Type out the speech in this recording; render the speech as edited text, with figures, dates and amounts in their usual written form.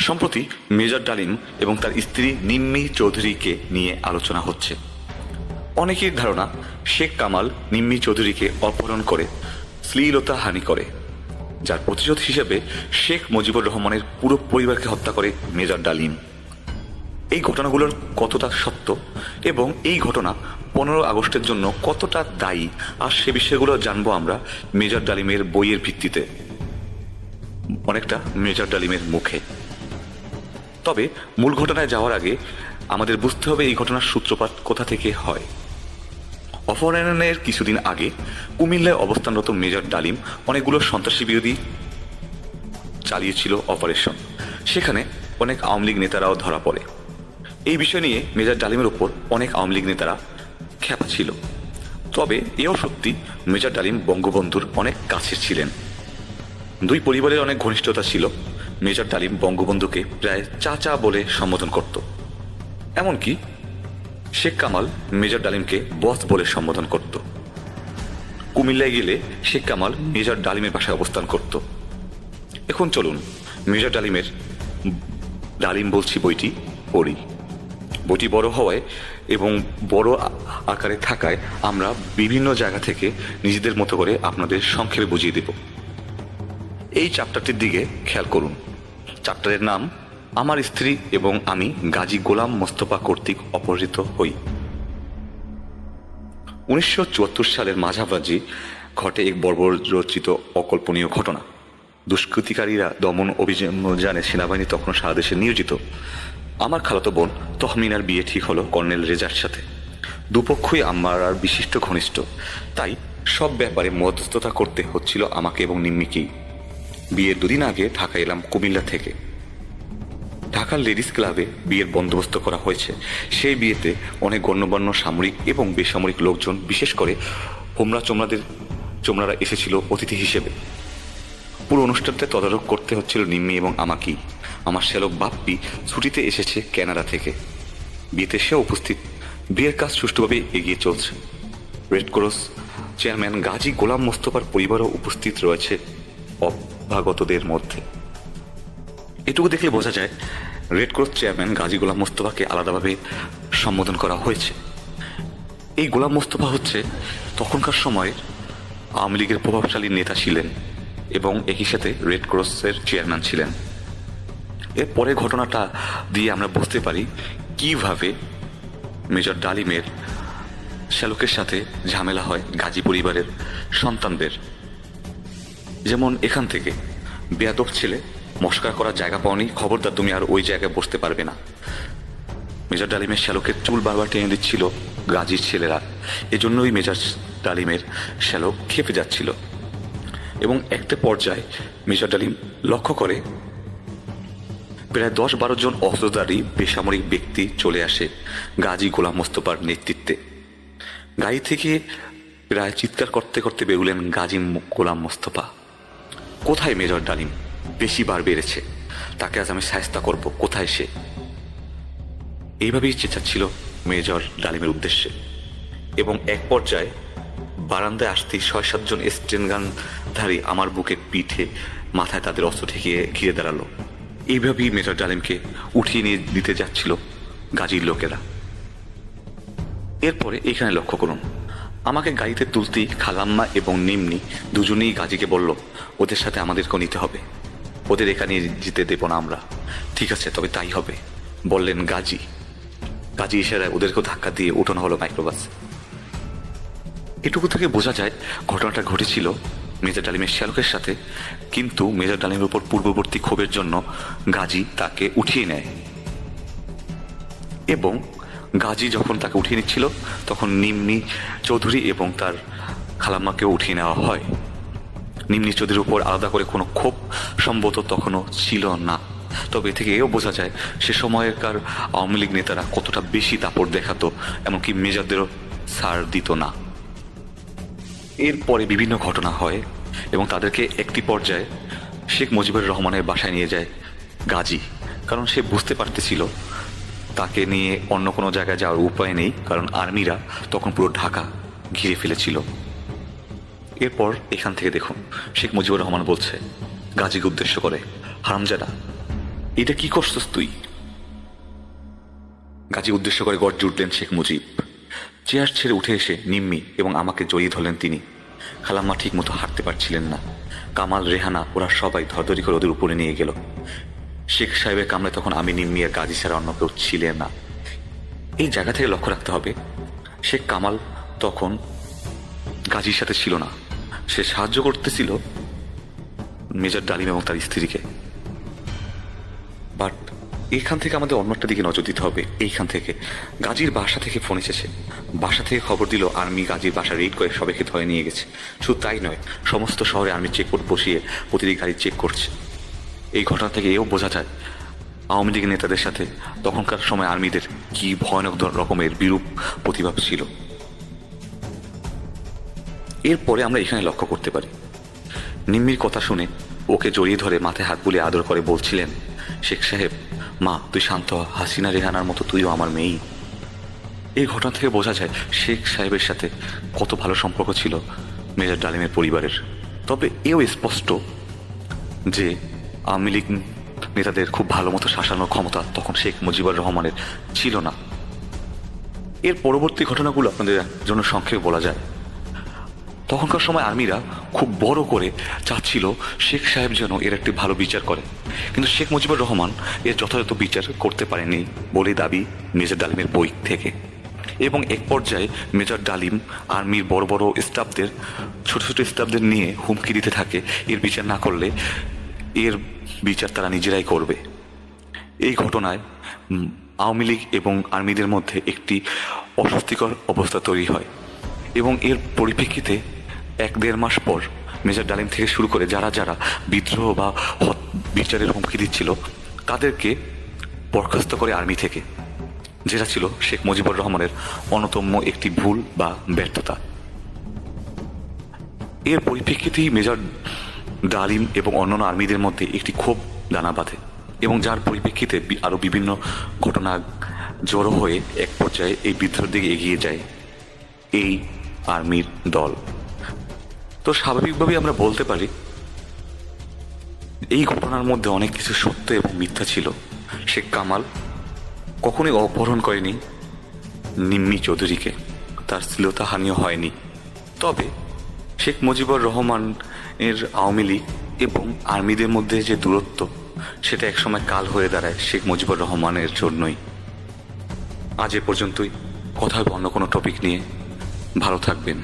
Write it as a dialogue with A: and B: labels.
A: সম্প্রতি মেজর ডালিম এবং তার স্ত্রী নিম্মি চৌধুরীকে নিয়ে আলোচনা হচ্ছে। অনেকের ধারণা শেখ কামাল নিম্মি চৌধুরীকে অপহরণ করে শ্লীলতা হানি করে, যার প্রতিশোধ হিসেবে শেখ মুজিবুর রহমানের পুরো পরিবারকে হত্যা করে মেজর ডালিম। এই ঘটনাগুলোর কতটা সত্য এবং এই ঘটনা 15 আগস্টের জন্য কতটা দায়ী, আর সে বিষয়গুলো জানবো আমরা মেজর ডালিমের বইয়ের ভিত্তিতে, অনেকটা মেজর ডালিমের মুখে। তবে মূল ঘটনায় যাওয়ার আগে আমাদের বুঝতে হবে এই ঘটনার সূত্রপাত কোথা থেকে হয়। অপহরণের কিছুদিন আগে কুমিল্লায় অবস্থানরত মেজর ডালিম অনেকগুলো সন্ত্রাসী বিরোধী চালিয়েছিল অপারেশন। সেখানে অনেক আওয়ামী লীগ নেতারাও ধরা পড়ে। এই বিষয় নিয়ে মেজর ডালিমের ওপর অনেক আওয়ামী লীগ নেতারা ক্ষেপা ছিল। তবে এও সত্যি মেজর ডালিম বঙ্গবন্ধুর অনেক কাছের ছিলেন। দুই পরিবারের অনেক ঘনিষ্ঠতা ছিল। মেজর ডালিম বঙ্গবন্ধুকে প্রায় চাচা বলে সম্বোধন করত। এমনকি শেখ কামাল মেজর ডালিমকে বস বলে সম্বোধন করত। কুমিল্লায় গেলে শেখ কামাল মেজর ডালিমের বাসায় অবস্থান করত। এখন চলুন মেজর ডালিমের ডালিম বলছি বইটি পড়ি। বইটি বড় হওয়ায় এবং বড় আকারে থাকায় আমরা বিভিন্ন জায়গা থেকে নিজেদের মতো করে আপনাদের সংক্ষেপে বুঝিয়ে দেব। এই চ্যাপ্টারটির দিকে খেয়াল করুন। চ্যাপ্টারের নাম আমার স্ত্রী এবং আমি গাজী গোলাম মোস্তফা কর্তৃক অপহৃত হই। 1974 সালের মাঝামাঝি ঘটে এক বর্বরচিত অকল্পনীয় ঘটনা। দুষ্কৃতিকারীরা দমন অভিযানে সেনাবাহিনী তখন সারা দেশে নিয়োজিত। আমার খালাতো বোন তহমিনার বিয়ে ঠিক হলো কর্নেল রেজার সাথে। দুপক্ষই আমার আর বিশিষ্ট ঘনিষ্ঠ, তাই সব ব্যাপারে মধ্যস্থতা করতে হচ্ছিল আমাকে এবং নিম্মিকেই। বিয়ের দুদিন আগে ঢাকা এলাম কুমিল্লা থেকে। ঢাকার লেডিস ক্লাবে বিয়ের বন্দোবস্ত করা হয়েছে। সেই বিয়েতে অনেক গণ্যমান্য সামরিক এবং বেসামরিক লোকজন, বিশেষ করে চোমরারা এসেছিল অতিথি হিসেবে। পুরো অনুষ্ঠানটা তদারক করতে হচ্ছিল নিম্মি এবং আমাকেই। আমার শ্যালক বাপ্পি ছুটিতে এসেছে কানাডা থেকে। বিয়েতে সেও উপস্থিত। বিয়ের কাজ সুষ্ঠুভাবে এগিয়ে চলছে। রেড ক্রস চেয়ারম্যান গাজী গোলাম মোস্তফার পরিবারও উপস্থিত রয়েছে অভ্যাগতদের মধ্যে। এটুকু দেখলে বোঝা যায় রেড ক্রস চেয়ারম্যান গাজী গোলাম মোস্তফাকে আলাদাভাবে সম্বোধন করা হয়েছে। এই গোলাম মোস্তফা হচ্ছে তখনকার সময়ের আওয়ামী লীগের প্রভাবশালী নেতা ছিলেন এবং একই সাথে রেড ক্রসের চেয়ারম্যান ছিলেন। এর পরে ঘটনাটা দিয়ে আমরা বুঝতে পারি কিভাবে মেজর ডালিমের শ্যালকের সাথে ঝামেলা হয় গাজী পরিবারের সন্তানদের। যেমন এখান থেকে বেয়াদব ছেলে, মস্কার করার জায়গা পাওনি, খবরদার তুমি আর ওই জায়গায় বসতে পারবে না। মেজর ডালিমের শ্যালকের চুল বারবার টেনে দিচ্ছিল গাজীর ছেলেরা। এজন্যই মেজর ডালিমের শ্যালক খেপে যাচ্ছিল এবং একটা পর্যায়ে মেজর ডালিম লক্ষ্য করে প্রায় 10-12 জন অস্ত্রধারী বেসামরিক ব্যক্তি চলে আসে গাজী গোলাম মোস্তফার নেতৃত্বে। গাড়ি থেকে প্রায় চিৎকার করতে করতে বেরুলেন গাজী গোলাম মোস্তফা। কোথায় মেজর ডালিম? বেশি বার বেড়েছে, তাকে আজ আমি শায়েস্তা করব, কোথায় সে? এইভাবেই চেঁচাচ্ছিল মেজর ডালিমের উদ্দেশ্যে। এবং এক পর্যায়ে বারান্দায় আসতেই 6-7 জন স্টেনগানধারী আমার বুকে, পিঠে, মাথায় তাদের অস্ত্র ঠেকিয়ে ঘিরে দাঁড়ালো। এইভাবেই মেজর ডালিমকে উঠিয়ে নিয়ে দিতে যাচ্ছিল গাজীর লোকেরা। এরপরে এখানে লক্ষ্য করুন, আমাকে গাড়িতে তুলতেই খালাম্মা এবং নিম্নি দুজনেই গাজীকে বলল, ওদের সাথে আমাদেরকেও নিতে হবে, ওদের এখানে যেতে দেব না আমরা। ঠিক আছে, তবে তাই হবে, বললেন গাজী। গাজী ইশারায় ওদেরকেও ধাক্কা দিয়ে উঠানো হলো মাইক্রোবাস। এটুকু থেকে বোঝা যায় ঘটনাটা ঘটেছিল মেজর ডালিমের শ্যালকের সাথে, কিন্তু মেজর ডালিমের উপর পূর্ববর্তী ক্ষোভের জন্য গাজী তাকে উঠিয়ে নেয়। এবং গাজী যখন তাকে উঠিয়ে নিচ্ছিল তখন নিম্নি চৌধুরী এবং তার খালাম্মাকেও উঠিয়ে নেওয়া হয়। নিম্নি চৌধুরীর উপর আলাদা করে কোনো ক্ষোভ সম্ভবত তখনও ছিল না। তবে এ থেকে এও বোঝা যায় সে সময়কার আওয়ামী লীগ নেতারা কতটা বেশি দাপট দেখাতো, এমনকি মেজরদেরও ছাড় দিত না। এরপরে বিভিন্ন ঘটনা হয় এবং তাদেরকে একটি পর্যায়ে শেখ মুজিবুর রহমানের বাসায় নিয়ে যায় গাজী, কারণ সে বুঝতে পারতেছিল তাকে নিয়ে অন্য কোনো জায়গায় যাওয়ার উপায় নেই, কারণ আর্মিরা তখন পুরো ঢাকা ঘিরে ফেলেছিল। এরপর এখান থেকে দেখুন শেখ মুজিবুর রহমান বলছে গাজীকে উদ্দেশ্য করে, হারামজাদা এটা কি করছস তুই? গাজী উদ্দেশ্য করে গর্জে উঠলেন শেখ মুজিব। চেয়ার ছেড়ে উঠে এসে নিম্মি এবং আমাকে জড়িয়ে ধরলেন তিনি। খালাম্মা ঠিক মতো হাঁটতে পারছিলেন না। কামাল, রেহানা ওরা সবাই ধরধরি করে ওদের উপরে নিয়ে গেল। শেখ সাহেবের কামরায় তখন আমি, নিম্মি আর গাজী ছাড়া অন্য কেউ ছিলেন না। এই জায়গা থেকে লক্ষ্য রাখতে হবে, শেখ কামাল তখন গাজীর সাথে ছিল না। সে সাহায্য করতেছিল মেজর ডালিম এবং তার স্ত্রীকে। বাট এখান থেকে আমাদের অন্য একটা দিকে নজর দিতে হবে। এইখান থেকে গাজীর বাসা থেকে ফোন এসেছে। বাসা থেকে খবর দিল আর্মি গাজীর বাসা রেড করে সবাইকে ধরে নিয়ে গেছে। শুধু তাই নয়, সমস্ত শহরে আর্মি চেকপোস্ট বসিয়ে প্রতিটি গাড়ি চেক করছে। এই ঘটনা থেকে এও বোঝা যায় আওয়ামী লীগের নেতাদের সাথে তখনকার সময় আর্মিদের কি ভয়ানক রকমের বিরূপ প্রতিভাব ছিল। এরপরে আমরা এখানে লক্ষ্য করতে পারি, নিম্মির কথা শুনে ওকে জড়িয়ে ধরে মাথায় হাত বুলিয়ে আদর করে বলছিলেন, শেখ সাহেব, মা তুই শান্ত হ, হাসিনা রেহানার মতো তুইও আমার মেয়েই। এই ঘটনা থেকে বোঝা যায় শেখ সাহেবের সাথে কত ভালো সম্পর্ক ছিল মেজর ডালিমের পরিবারের। তবে এও স্পষ্ট যে আওয়ামী লীগ নেতাদের খুব ভালো মতো শাসানোর ক্ষমতা তখন শেখ মুজিবুর রহমানের ছিল না। এর পরবর্তী ঘটনাগুলো আপনাদের জন্য সংক্ষেপে বলা যায়। তখনকার সময় আর্মিরা খুব বড় করে চাচ্ছিল শেখ সাহেব যেন এর একটি ভালো বিচার করে, কিন্তু শেখ মুজিবুর রহমান এর যথাযথ বিচার করতে পারেনি বলে দাবি মেজর ডালিমের বই থেকে। এবং এক পর্যায়ে মেজর ডালিম আর্মির বড় বড় স্টাফদের, ছোট ছোট স্টাফদের নিয়ে হুমকি দিতে থাকে, এর বিচার না করলে এর বিচার তারা নিজেরাই করবে। এই ঘটনায় আওয়ামী লীগ এবং আর্মিদের মধ্যে একটি অস্বস্তিকর অবস্থা তৈরি হয় এবং এর পরিপ্রেক্ষিতে 1-1.5 মাস পর মেজর ডালিম থেকে শুরু করে যারা যারা বিদ্রোহ বা বিচারের হুমকি দিচ্ছিল তাদেরকে বরখাস্ত করে আর্মি থেকে, যেটা ছিল শেখ মুজিবুর রহমানের অন্যতম একটি ভুল বা ব্যর্থতা। এর পরিপ্রেক্ষিতেই মেজর ডালিম এবং অন্যান্য আর্মিদের মধ্যে একটি ক্ষোভ দানা বাঁধে এবং যার পরিপ্রেক্ষিতে আরও বিভিন্ন ঘটনা জড়ো হয়ে এক পর্যায়ে এই বিদ্রোহের দিকে এগিয়ে যায় এই আর্মির দল। তো স্বাভাবিকভাবেই আমরা বলতে পারি এই ঘটনার মধ্যে অনেক কিছু সত্য এবং মিথ্যা ছিল। শেখ কামাল কখনোই অপহরণ করেনি নিম্মি চৌধুরীকে, তার শ্লীলতাহানিও হয়নি। তবে শেখ মুজিবুর রহমানের আওয়ামী লীগ এবং আর্মিদের মধ্যে যে দূরত্ব, সেটা একসময় কাল হয়ে দাঁড়ায় শেখ মুজিবুর রহমানের জন্যই। আজ এ পর্যন্তই, কথা হবে অন্য কোনো টপিক নিয়ে। ভালো থাকবেন।